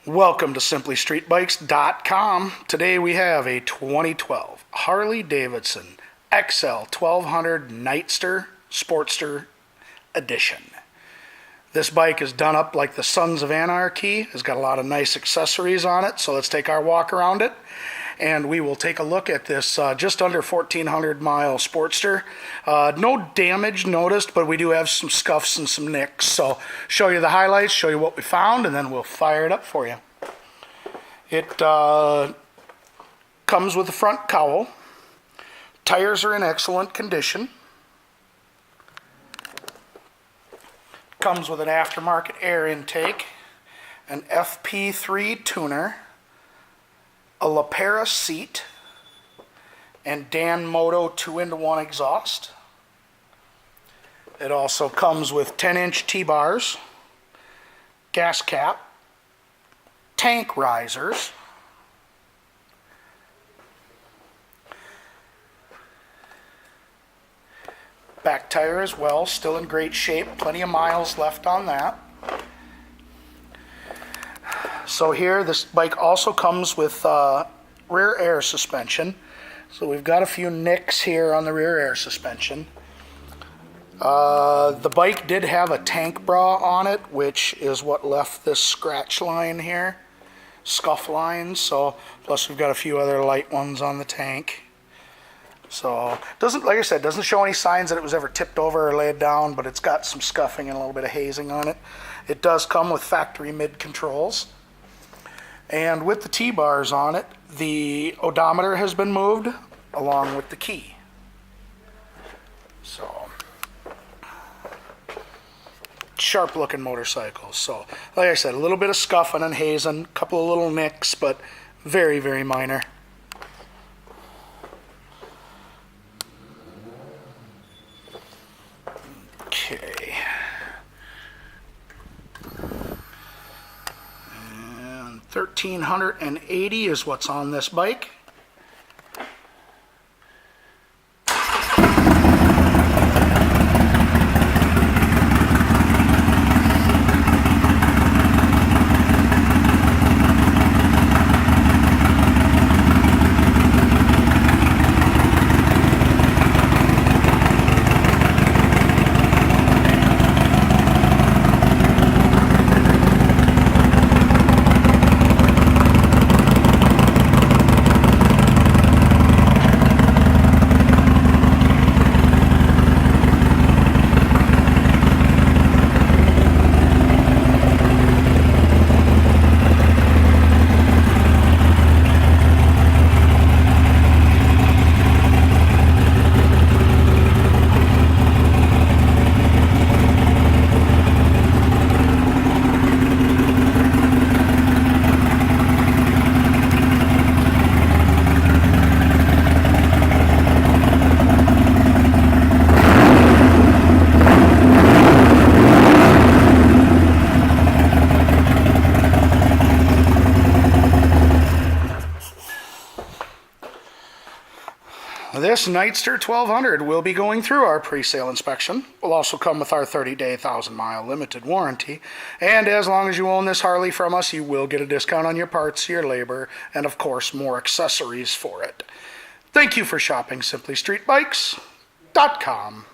Welcome to SimplyStreetBikes.com. Today we have a 2012 Harley Davidson XL 1200 Nightster Sportster Edition. This bike is done up like the Sons of Anarchy. It's got a lot of nice accessories on it, so let's take our walk around it. And we will take a look at this just under 1,400 mile Sportster. No damage noticed, but we do have some scuffs and some nicks. So show you the highlights, show you what we found, and then we'll fire it up for you. It comes with a front cowl. Tires are in excellent condition. Comes with an aftermarket air intake, an FP3 tuner, a La Para seat, and Dan Moto 2-in-1 exhaust. It also comes with 10-inch T-bars, gas cap, tank risers, back tire as well, still in great shape, plenty of miles left on that. So here, this bike also comes with rear air suspension. So we've got a few nicks here on the rear air suspension. The bike did have a tank bra on it, which is what left this scratch line here, scuff lines. So plus we've got a few other light ones on the tank. So doesn't, like I said, doesn't show any signs that it was ever tipped over or laid down, but it's got some scuffing and a little bit of hazing on it. It does come with factory mid controls. And with the T-bars on it, the odometer has been moved along with the key. So, sharp looking motorcycle. So, like I said, a little bit of scuffing and hazing, a couple of little nicks, but very, very minor. Okay. 1,380 is what's on this bike. This Nightster 1200 will be going through our pre-sale inspection. Will also come with our 30-day, 1,000-mile limited warranty. And as long as you own this Harley from us, you will get a discount on your parts, your labor, and of course, more accessories for it. Thank you for shopping SimplyStreetBikes.com.